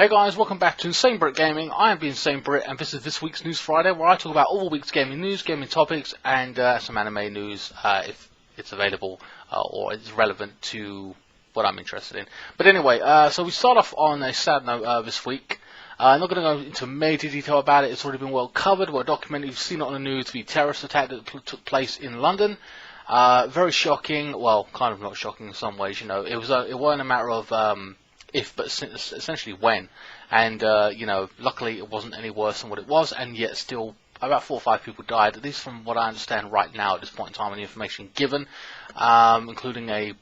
Hey guys, welcome back to INSANEBRIT Gaming. I am INSANEBRIT, and this is this week's News Friday, where I talk about all the week's gaming news, gaming topics, and some anime news if it's available or it's relevant to what I'm interested in. But anyway, so we start off on a sad note this week. I'm not going to go into major detail about it. It's already been well covered, well documented. You've seen it on the news, the terrorist attack that took place in London. Very shocking. Well, kind of not shocking in some ways. You know, it wasn't a matter of if, but essentially when. And you know, luckily it wasn't any worse than what it was, and yet still about 4 or 5 people died, at least from what I understand right now at this point in time, and the information given, including a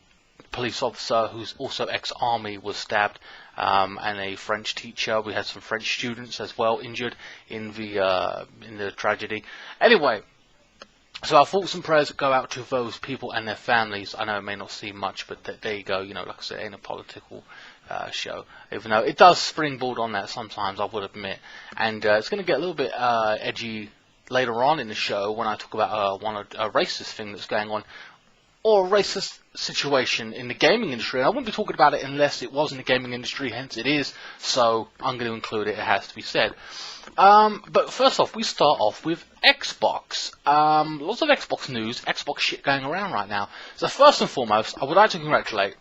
police officer who's also ex-army was stabbed, and a French teacher. We had some French students as well injured in the tragedy. Anyway, so our thoughts and prayers go out to those people and their families. I know it may not seem much, but there you go. You know, like I said, it ain't a political show, even though it does springboard on that sometimes, I would admit. And it's going to get a little bit edgy later on in the show when I talk about a racist thing that's going on, or a racist situation in the gaming industry. And I wouldn't be talking about it unless it was in the gaming industry, hence it is, so I'm going to include it, it has to be said. But first off, we start off with Xbox. Lots of Xbox news, Xbox shit going around right now. So first and foremost, I would like to congratulate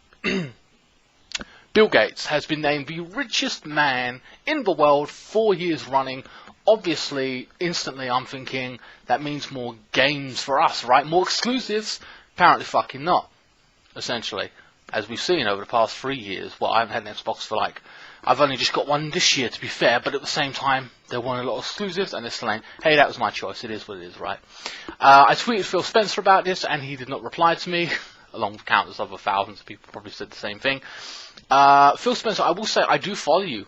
Bill Gates has been named the richest man in the world 4 years running. Obviously, instantly I'm thinking that means more games for us, right? More exclusives? Apparently fucking not, essentially. As we've seen over the past 3 years. Well, I haven't had an Xbox for I've only just got one this year, to be fair, but at the same time, there weren't a lot of exclusives, and they're saying, hey, that was my choice, it is what it is, right? I tweeted Phil Spencer about this, and he did not reply to me, along with countless other thousands of people probably said the same thing. Phil Spencer, I will say, I do follow you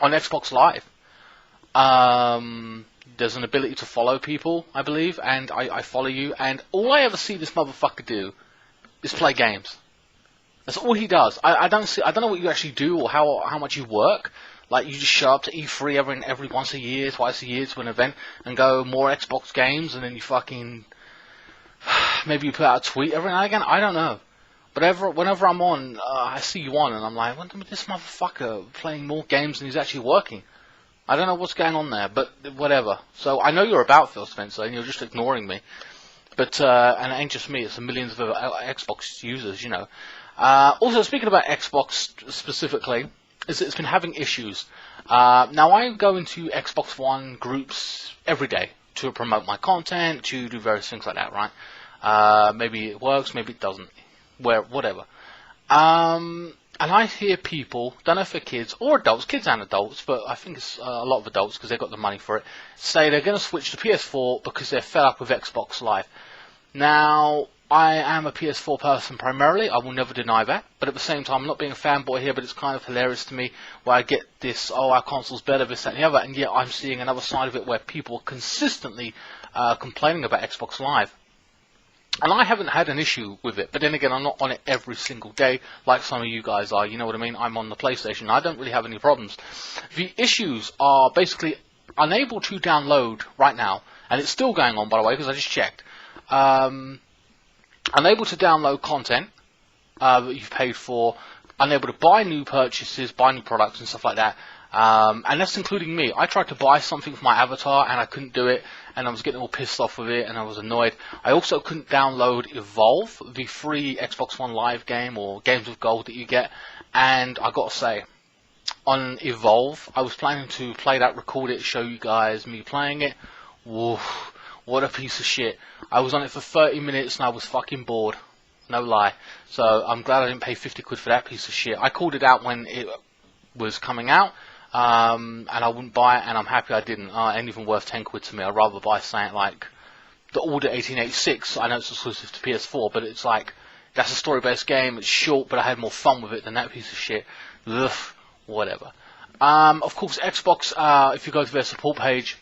on Xbox Live. There's an ability to follow people, I believe, and I follow you, and all I ever see this motherfucker do is play games. That's all he does. I don't know what you actually do or how much you work. Like, you just show up to E3 every once a year, twice a year to an event, and go more Xbox games, and then you fucking maybe you put out a tweet every now and again. I don't know. But whenever I'm on, I see you on, and I'm like, what is this motherfucker playing more games than he's actually working? I don't know what's going on there, but whatever. So I know you're about Phil Spencer, and you're just ignoring me. But and it ain't just me; it's the millions of Xbox users, you know. Also, speaking about Xbox specifically, it's been having issues. Now, I go into Xbox One groups every day to promote my content, to do various things like that, right? Maybe it works, maybe it doesn't. Whatever. And I hear people, don't know if they're kids or adults, kids and adults, but I think it's a lot of adults because they've got the money for it, say they're going to switch to PS4 because they're fed up with Xbox Live. Now, I am a PS4 person primarily, I will never deny that, but at the same time, I'm not being a fanboy here, but it's kind of hilarious to me where I get this, oh, our console's better, this, that, and the other, and yet I'm seeing another side of it where people are consistently complaining about Xbox Live. And I haven't had an issue with it, but then again, I'm not on it every single day like some of you guys are, you know what I mean? I'm on the PlayStation, I don't really have any problems. The issues are basically unable to download right now, and it's still going on, by the way, because I just checked. Unable to download content that you've paid for, unable to buy new purchases, buy new products and stuff like that. And that's including me. I tried to buy something for my avatar and I couldn't do it, and I was getting all pissed off with it and I was annoyed. I also couldn't download Evolve, the free Xbox One Live game or Games with Gold that you get, and I gotta say, on Evolve, I was planning to play that, record it, show you guys me playing it. Woof, what a piece of shit. I was on it for 30 minutes and I was fucking bored. No lie. So I'm glad I didn't pay 50 quid for that piece of shit. I called it out when it was coming out. And I wouldn't buy it, and I'm happy I didn't. It ain't even worth 10 quid to me. I'd rather buy something like the Order 1886. I know it's exclusive to PS4, but it's like, that's a story-based game. It's short, but I had more fun with it than that piece of shit. Ugh, whatever. Of course, Xbox, if you go to their support page,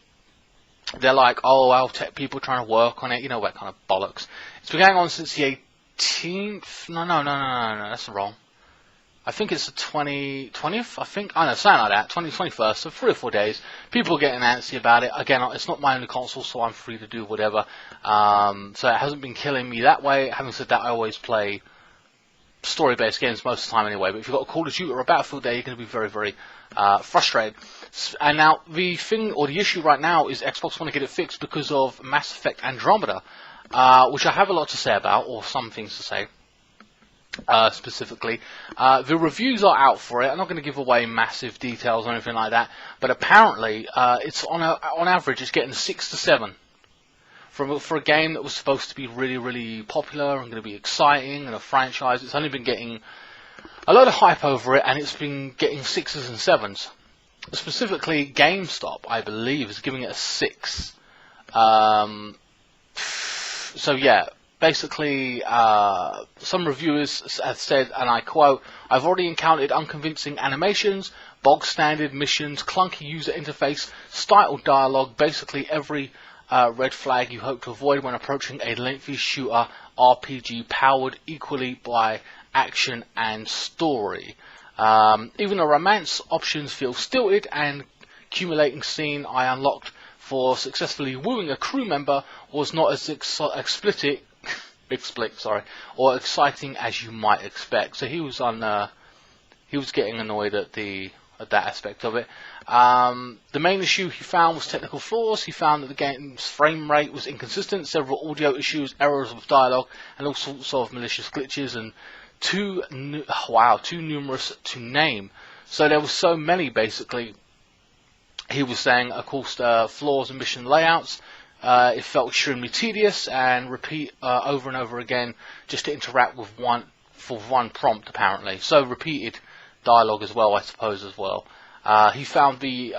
they're like, oh, our tech people trying to work on it. You know, that kind of bollocks. It's been going on since the 18th. No, that's wrong. I think it's the 20th, I think. I know, something like that, 21st, so 3 or 4 days. People are getting antsy about it. Again, it's not my only console, so I'm free to do whatever. So it hasn't been killing me that way. Having said that, I always play story-based games most of the time anyway. But if you've got a Call of Duty or a Battlefield there, you're going to be very, very frustrated. And now the thing, or the issue right now, is Xbox want to get it fixed because of Mass Effect Andromeda, which I have a lot to say about, or some things to say. Specifically, the reviews are out for it. I'm not going to give away massive details or anything like that, but apparently it's on average it's getting 6 to 7 for a game that was supposed to be really popular and going to be exciting and a franchise. It's only been getting a lot of hype over it, and it's been getting 6s and 7s. Specifically, GameStop, I believe, is giving it a 6. So yeah. Basically, some reviewers have said, and I quote, "I've already encountered unconvincing animations, bog-standard missions, clunky user interface, stifled dialogue, basically every red flag you hope to avoid when approaching a lengthy shooter RPG powered equally by action and story. Even the romance options feel stilted, and accumulating scene I unlocked for successfully wooing a crew member was not as explicit or exciting as you might expect." So he was getting annoyed at that aspect of it. The main issue he found was technical flaws. He found that the game's frame rate was inconsistent, several audio issues, errors with dialogue, and all sorts of malicious glitches, and too numerous to name. So there were so many, basically. He was saying, of course, flaws in mission layouts. It felt extremely tedious and repeat over and over again just to interact with one prompt, apparently. So repeated dialogue as well, I suppose, as well. He found the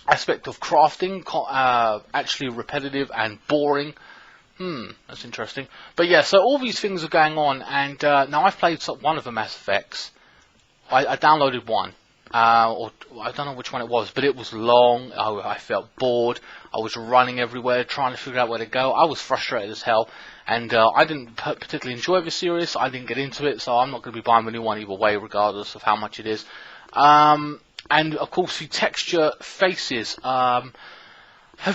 aspect of crafting actually repetitive and boring. That's interesting. But yeah, so all these things are going on, and now I've played one of the Mass Effects. I downloaded one. Or I don't know which one it was, but it was long. I felt bored. I was running everywhere trying to figure out where to go. I was frustrated as hell, and I didn't particularly enjoy the series. I didn't get into it, so I'm not going to be buying the new one either way, regardless of how much it is. And of course, the texture faces have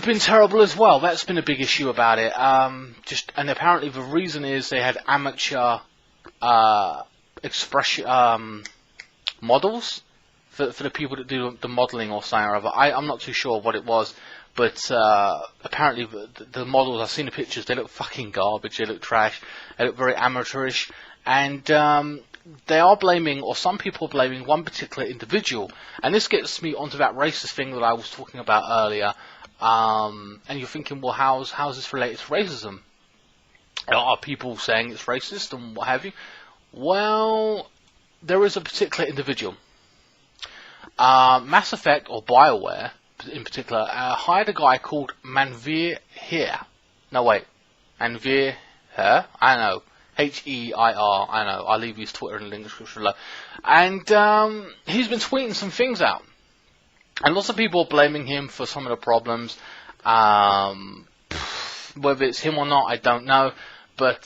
been terrible as well. That's been a big issue about it. And apparently the reason is they had amateur expression models. For the people that do the modelling or something or other. I'm not too sure what it was, but apparently the models, I've seen the pictures, they look fucking garbage, they look trash, they look very amateurish, and they are blaming, or some people are blaming, one particular individual, and this gets me onto that racist thing that I was talking about earlier, and you're thinking, well, how's this related to racism? Are people saying it's racist and what have you? Well, there is a particular individual. Mass Effect, or Bioware in particular, hired a guy called Manveer Here. No, wait. Manveer Here? I know. H-E-I-R. I know. I'll leave his Twitter in the link description below. And he's been tweeting some things out. And lots of people are blaming him for some of the problems. Whether it's him or not, I don't know. But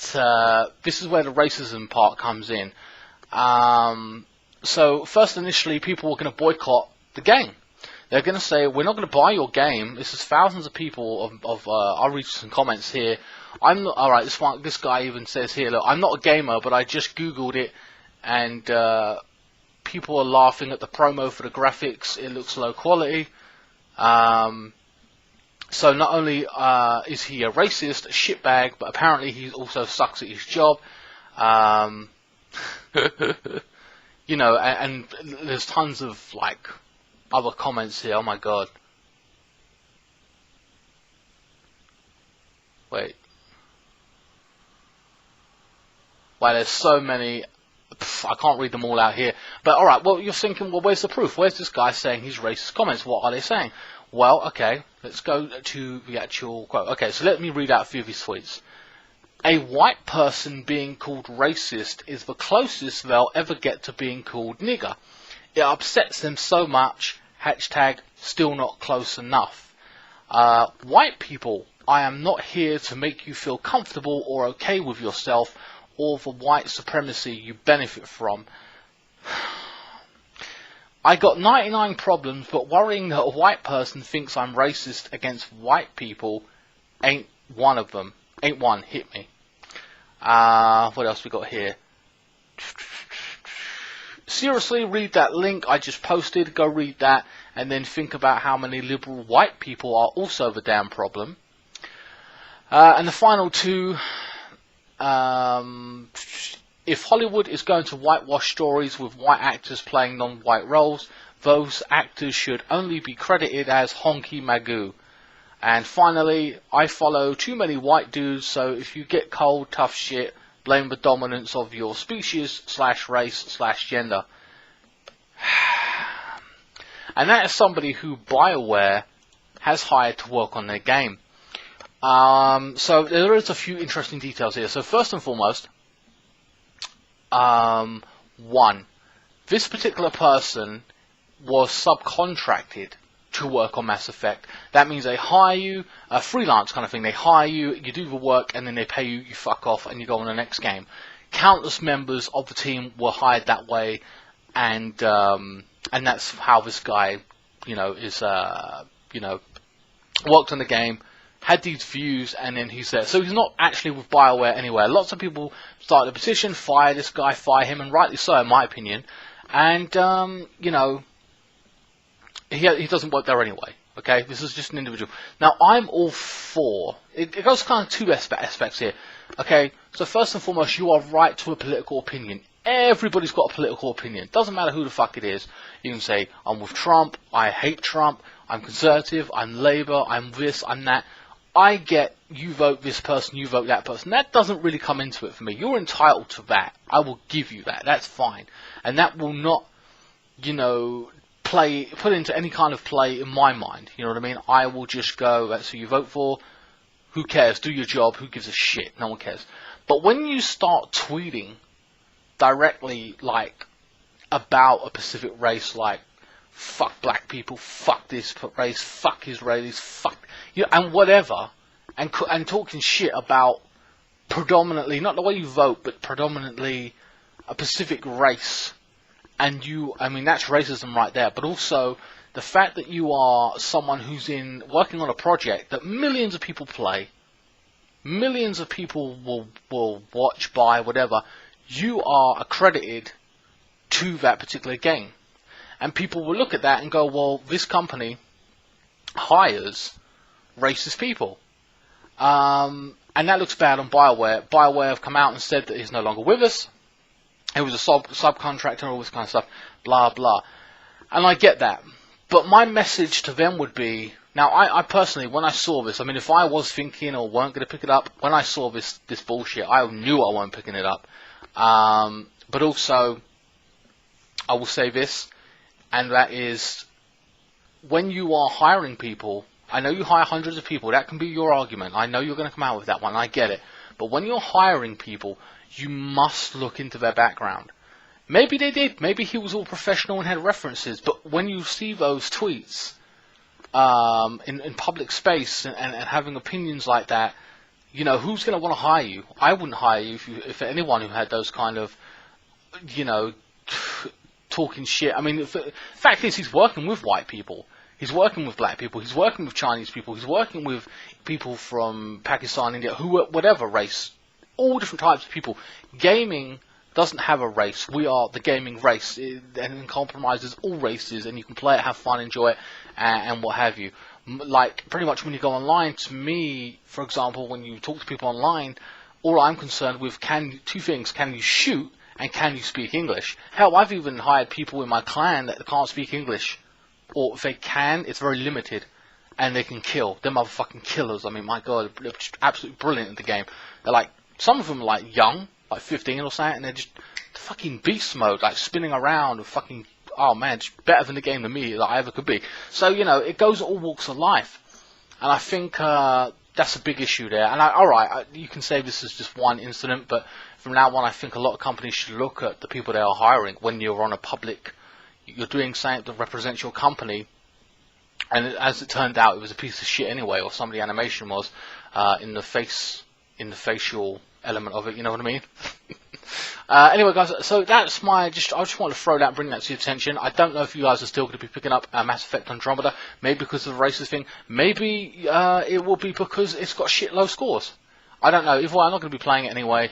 this is where the racism part comes in. So first, initially, people were going to boycott the game. They're going to say, we're not going to buy your game. This is thousands of people I'll read some comments here. I'm not, alright, this guy even says here, look, I'm not a gamer, but I just Googled it, and people are laughing at the promo for the graphics. It looks low quality. So not only is he a racist, a shitbag, but apparently he also sucks at his job. You know, and there's tons of, like, other comments here. Oh my god. Wait. Wow, there's so many. I can't read them all out here. But alright, well, you're thinking, well, where's the proof? Where's this guy saying his racist comments? What are they saying? Well, okay, let's go to the actual quote. Okay, so let me read out a few of his tweets. A white person being called racist is the closest they'll ever get to being called nigger. It upsets them so much. Hashtag still not close enough. White people, I am not here to make you feel comfortable or okay with yourself or the white supremacy you benefit from. I got 99 problems, but worrying that a white person thinks I'm racist against white people ain't one of them. Ain't one. Hit me. What else we got here? seriously, read that link I just posted. Go read that, and then think about how many liberal white people are also the damn problem. And the final two, if Hollywood is going to whitewash stories with white actors playing non-white roles, those actors should only be credited as honky magoo. And finally, I follow too many white dudes, so if you get cold, tough shit, blame the dominance of your species / race / gender. And that is somebody who Bioware has hired to work on their game. So there is a few interesting details here. So first and foremost, one, this particular person was subcontracted to work on Mass Effect. That means they hire you, a freelance kind of thing. They hire you, you do the work, and then they pay you, you fuck off, and you go on the next game. Countless members of the team were hired that way, and that's how this guy, is, worked on the game, had these views, and then he's there. So he's not actually with Bioware anywhere. Lots of people started a petition, fire this guy, fire him, and rightly so, in my opinion. And, he doesn't work there anyway, okay? This is just an individual. Now, I'm all for... It goes kind of two aspects here, okay? So first and foremost, you are right to a political opinion. Everybody's got a political opinion. Doesn't matter who the fuck it is. You can say, I'm with Trump, I hate Trump, I'm conservative, I'm Labour, I'm this, I'm that. I get you vote this person, you vote that person. That doesn't really come into it for me. You're entitled to that. I will give you that. That's fine. And that will not, put into any kind of play in my mind. You know what I mean? I will just go, that's who you vote for. Who cares? Do your job. Who gives a shit? No one cares. But when you start tweeting directly, about a specific race, fuck black people, fuck this race, fuck Israelis, fuck, and whatever, and talking shit about predominantly, not the way you vote, but predominantly a specific race, and that's racism right there, but also the fact that you are someone who's working on a project that millions of people play, millions of people will watch, buy, whatever, you are accredited to that particular game. And people will look at that and go, well, this company hires racist people. And that looks bad on Bioware. Bioware have come out and said that he's no longer with us. It was a subcontractor and all this kind of stuff, blah, blah. And I get that. But my message to them would be, now I personally, when I saw this, if I was thinking or weren't going to pick it up, when I saw this bullshit, I knew I wasn't picking it up. But also, I will say this, and that is, when you are hiring people, I know you hire hundreds of people, that can be your argument, I know you're going to come out with that one, I get it, but when you're hiring people, you must look into their background. Maybe they did, maybe he was all professional and had references, but when you see those tweets in public space and having opinions like that, who's going to want to hire you? I wouldn't hire you if anyone who had those kind of, talking shit. The fact is, he's working with white people. He's working with black people. He's working with Chinese people. He's working with people from Pakistan, India, whatever race. All different types of people. Gaming doesn't have a race. We are the gaming race. And it compromises all races, and you can play it, have fun, enjoy it, and what have you. Pretty much when you go online, to me, for example, when you talk to people online, all I'm concerned with, two things. Can you shoot? And can you speak English? Hell, I've even hired people in my clan that can't speak English. Or if they can, it's very limited. And they can kill. They're motherfucking killers. My god, they're just absolutely brilliant at the game. They're some of them are young, 15 or something, and they're just fucking beast mode, spinning around and fucking, oh man, just better than the game than me, I ever could be. So, it goes all walks of life. And I think that's a big issue there. And alright, you can say this is just one incident, but from now on, I think a lot of companies should look at the people they are hiring when you're on a public, you're doing something that represents your company. And as it turned out, it was a piece of shit anyway, or some of the animation was in the facial element of it. You know what I mean? Anyway, guys, so that's I just want to throw that, bring that to your attention. I don't know if you guys are still going to be picking up Mass Effect Andromeda, maybe because of the racist thing, maybe it will be because it's got shit low scores. I don't know. Either way, I'm not going to be playing it anyway.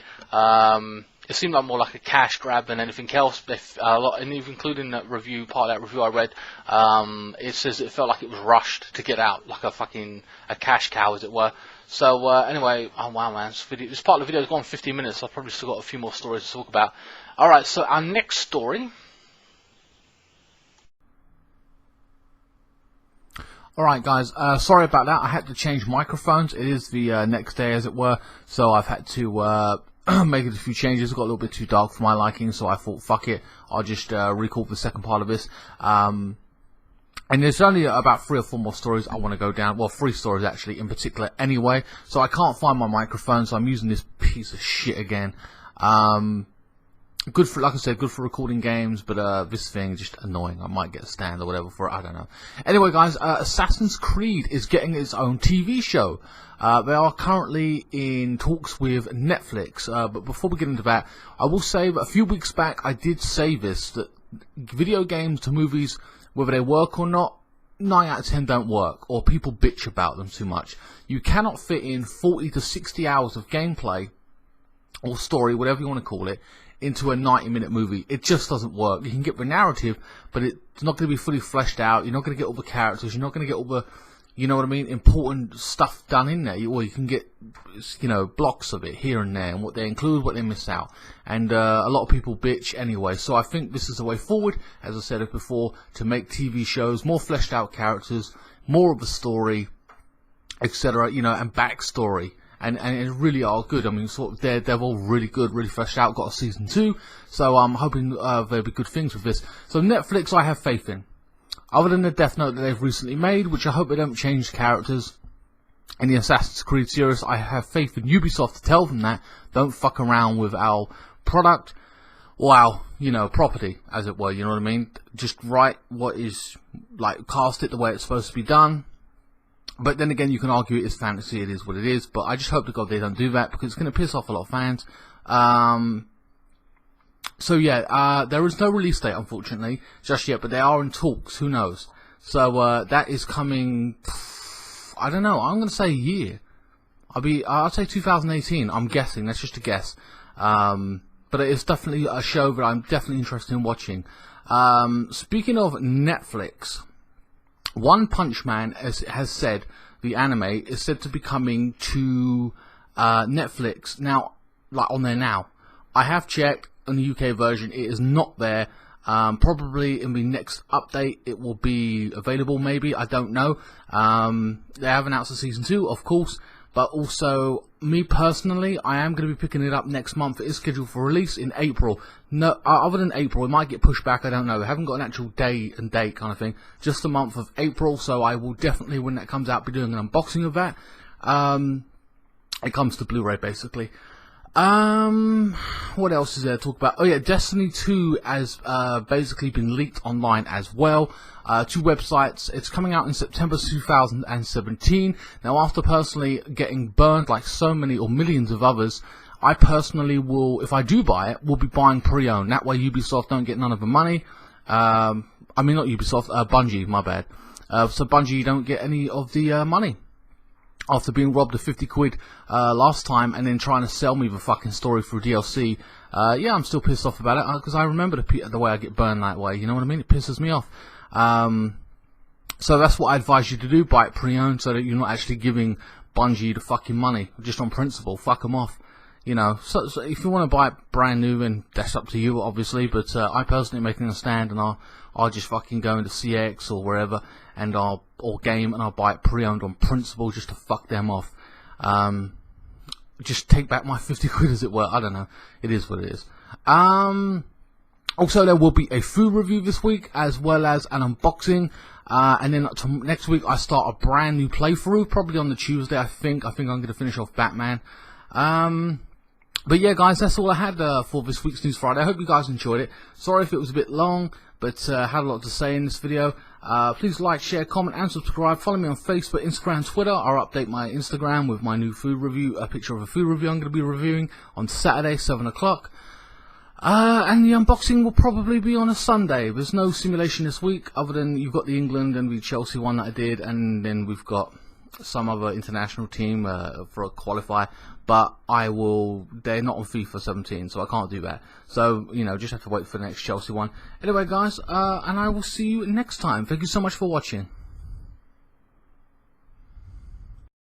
it seemed like more like a cash grab than anything else. And even including that review, part of that review I read, it says it felt like it was rushed to get out, like a cash cow, as it were. So anyway, oh wow, man, this part of the video has gone 15 minutes. So I've probably still got a few more stories to talk about. All right, so our next story. Alright guys, sorry about that. I had to change microphones. It is the next day, as it were, so I've had to make a few changes. It got a little bit too dark for my liking, so I thought, fuck it, I'll just record the second part of this. And there's only about 3 or 4 more stories I want to go down. Well, 3 stories actually in particular anyway, so I can't find my microphone, so I'm using this piece of shit again. Good for, like I said, good for recording games, but this thing just annoying. I might get a stand or whatever for it, I don't know. Anyway guys, Assassin's Creed is getting its own TV show. They are currently in talks with Netflix, but before we get into that, I will say that a few weeks back I did say this, that video games to movies, whether they work or not, 9 out of 10 don't work, or people bitch about them too much. You cannot fit in 40 to 60 hours of gameplay, or story, whatever you want to call it, into a 90-minute movie. It just doesn't work. You can get the narrative, but it's not going to be fully fleshed out. You're not going to get all the characters. You're not going to get all the, you know what I mean, important stuff done in there. Or you can get, you know, blocks of it here and there, and what they include, what they miss out. And a lot of people bitch anyway. So I think this is the way forward, as I said it before, to make TV shows, more fleshed out characters, more of the story, etc., you know, and backstory. And it really are good. I mean, sort of they're all really good, really fleshed out. Got a season 2, so I'm hoping there'll be good things with this. So Netflix, I have faith in. Other than the Death Note that they've recently made, which I hope they don't change characters in the Assassin's Creed series, I have faith in Ubisoft to tell them that don't fuck around with our product or our, you know, property, as it were. You know what I mean? Just write what is, like, cast it the way it's supposed to be done. But then again, you can argue it is fantasy, it is what it is, but I just hope to God they don't do that, because it's going to piss off a lot of fans. So yeah, there is no release date, unfortunately, just yet, but they are in talks, who knows. So that is coming, I don't know, I'm going to say a year. I'll say 2018, I'm guessing, that's just a guess. But it is definitely a show that I'm definitely interested in watching. Speaking of Netflix, One Punch Man has said, the anime is said to be coming to Netflix now, like on there now. I have checked on the UK version, it is not there. Probably in the next update it will be available, maybe, I don't know. They have announced a season 2, of course, but also me personally, I am going to be picking it up next month. It is scheduled for release in April. No, other than April, it might get pushed back, I don't know. They haven't got an actual day and date kind of thing. Just the month of April, so I will definitely, when that comes out, be doing an unboxing of that. It comes to Blu-ray, basically. What else is there to talk about? Oh yeah, Destiny 2 has basically been leaked online as well. 2 websites. It's coming out in September 2017. Now, after personally getting burned like so many or millions of others, I personally will, if I do buy it, will be buying pre-owned. That way Ubisoft don't get none of the money. I mean, not Ubisoft, Bungie, my bad. So Bungie don't get any of the money. After being robbed of 50 quid last time, and then trying to sell me the fucking story through DLC. Yeah, I'm still pissed off about it, because I remember the way I get burned that way, you know what I mean? It pisses me off. So that's what I advise you to do, buy it pre-owned, so that you're not actually giving Bungie the fucking money, just on principle. Fuck them off. You know, so if you want to buy it brand new, then that's up to you, obviously, but I personally am making a stand, and I'll just fucking go into CX or wherever, and or game, and I'll buy it pre-owned on principle, just to fuck them off. Just take back my 50 quid, as it were. I don't know. It is what it is. Also, there will be a food review this week, as well as an unboxing. And then next week, I start a brand new playthrough, probably on the Tuesday, I think. I think I'm going to finish off Batman. But yeah, guys, that's all I had for this week's News Friday. I hope you guys enjoyed it. Sorry if it was a bit long, but had a lot to say in this video. Please like, share, comment, and subscribe. Follow me on Facebook, Instagram, Twitter. I'll update my Instagram with my new food review, a picture of a food review I'm going to be reviewing on Saturday, 7 o'clock. And the unboxing will probably be on a Sunday. There's no simulation this week, other than you've got the England and the Chelsea one that I did, and then we've got some other international team for a qualifier, but they're not on FIFA 17, so I can't do that. So, you know, just have to wait for the next Chelsea one. Anyway, guys, and I will see you next time. Thank you so much for watching.